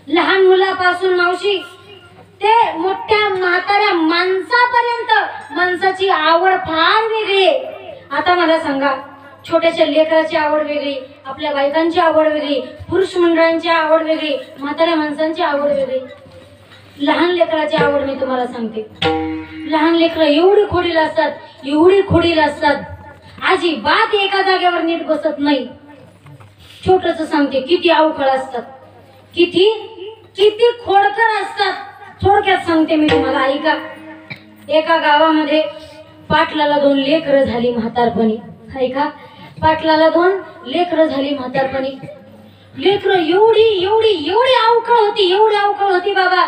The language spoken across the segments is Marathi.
लहान मुलापासून मावशी ते मोठ्या म्हाताऱ्या माणसापर्यंत माणसाची आवड फार वेगळी आहे। आता मला सांगा, छोट्याशा लेकराची आवड वेगळी, आपल्या बायकांची आवड वेगळी, पुरुष मंडळांची आवड वेगळी, म्हाताऱ्या माणसांची आवड वेगळी। लहान लेकराची आवड मी तुम्हाला सांगते, लहान लेकरं एवढी खोडीला असतात, एवढी खोडीला असतात, अजिबात एका जागेवर नीट बसत नाही। छोटस सांगते, किती अवखळ असतात, किती किती खोडकर असतात। थोडक्यात सांगते मी तुम्हाला, ऐका। एका गावामध्ये पाटलाला 2 लेकरं झाली म्हातारपणी। ऐका, पाटलाला 2 लेकरं झाली म्हातारपणी। लेकरं एवढी एवढी एवढी अवखळ होती, एवढी अवखळ होती बाबा,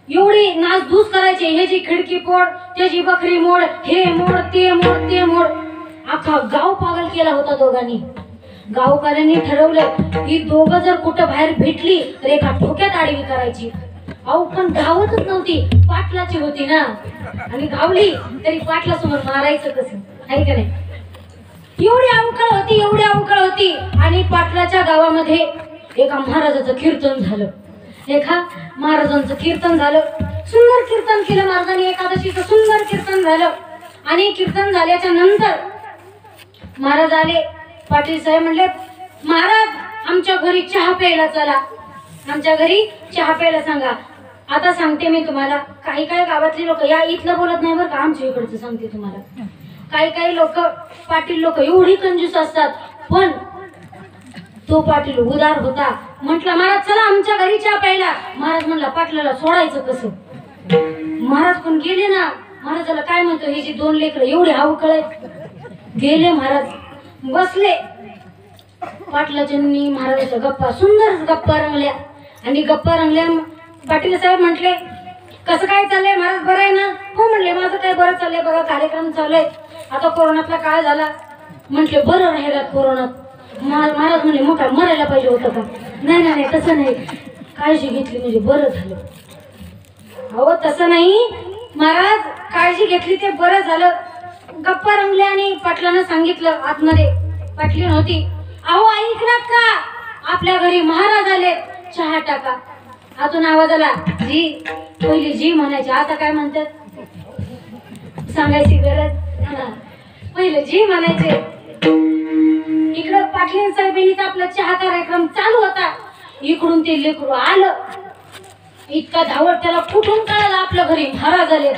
एवढी नासधूस करायचे, ह्याची खिडकी फोड, त्याची बकरी मोड, हे मोड ते मोड ते मोड। अख्खा गाव पागल केला होता दोघांनी। गावकऱ्यांनी ठरवलं की दोघं जर कुठं बाहेर भेटली तर एका ठोक्यात आडवी करायची। अहो पण गावतच नव्हती, पाटलाची होती ना, आणि गावली तरी पाटला समोर मारायचं कसं, आहे का नाही? एवढी अवकळ होती, एवढी अवकळ होती। आणि पाटलाच्या गावामध्ये एका महाराजाचं कीर्तन झालं, एका महाराजांचं कीर्तन झालं, सुंदर कीर्तन केलं महाराजांनी, एकादशीचं सुंदर कीर्तन झालं। आणि कीर्तन झाल्याच्या नंतर महाराज आले, पाटील साहेब म्हणले, महाराज आमच्या घरी चहा प्यायला चला, आमच्या घरी चहा प्यायला सांगा। आता सांगते मी तुम्हाला, काही काही गावातली लोक, या इथलं बोलत नाही बरं का, आमच्या इकडचं सांगते तुम्हाला, काही काही लोक, पाटील लोक एवढी कंजूस असतात। पण तो पाटील उदार होता, म्हटलं महाराज चला आमच्या घरी चहा प्यायला। महाराज म्हणला, पाटलाला सोडायचं कसं? महाराज पण गेले ना, महाराजाला काय म्हणतो, हे जी 2 लेकरं एवढी अवकळ आहेत। गेले महाराज, बसले, पाटलाच्यांनी महाराजाच्या गप्पा, सुंदर गप्पा रंगल्या। आणि गप्पा रंगल्या, पाटील साहेब म्हटले, कसं काय चाललंय महाराज, बरं आहे ना? हो म्हणले, माझं काय बरं चाललंय बघा, कार्यक्रम चालू आहे, आता कोरोनातला काळ झाला। म्हटले, बरं राहिला कोरोनात? महाराज म्हणले, मग काय मरायला पाहिजे होतं का? नाही नाही तसं नाही, काळजी घेतली म्हणजे बरं झालं। अहो तसं नाही महाराज, काळजी घेतली ते बरं झालं। गप्पा रंगल्या आणि पाटलानं सांगितलं, आतमध्ये पाटलीन होती, अहो ऐकलात का, आपल्या घरी महाराज आले, चहा टाका। आतून आवाज आला, जी, पहिली जी म्हणायची, आता काय म्हणतात सांगायची गरज, पहिले जी म्हणायचे। इकडं पाटील साहेबांनीचा आपला चहा कार्यक्रम चालू होता, इकडून ते लेकरू आलं, इतका धावत, त्याला कुठून कळालं आपल्या घरी महाराज आले।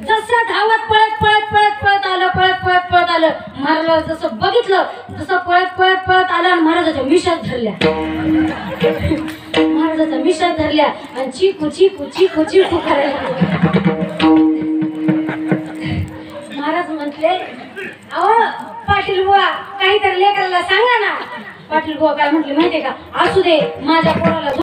जसं धावत पळत पळत पळत पळत आलं, पळत पळत पळत आलं, महाराज जसं बघितलं तसं पळत पळत पळत आलं, आणि महाराजाच्या मिशात धरल्या, महाराजाच्या मिशात धरल्या, आणि चिकू चिकू चिकू चिकू करायला। महाराज म्हटले, अहो पाटील बुवा काहीतरी लेकराला सांगा ना। पाटील बुवा काय म्हटले माहितीये का, असू दे, माझ्या पोराला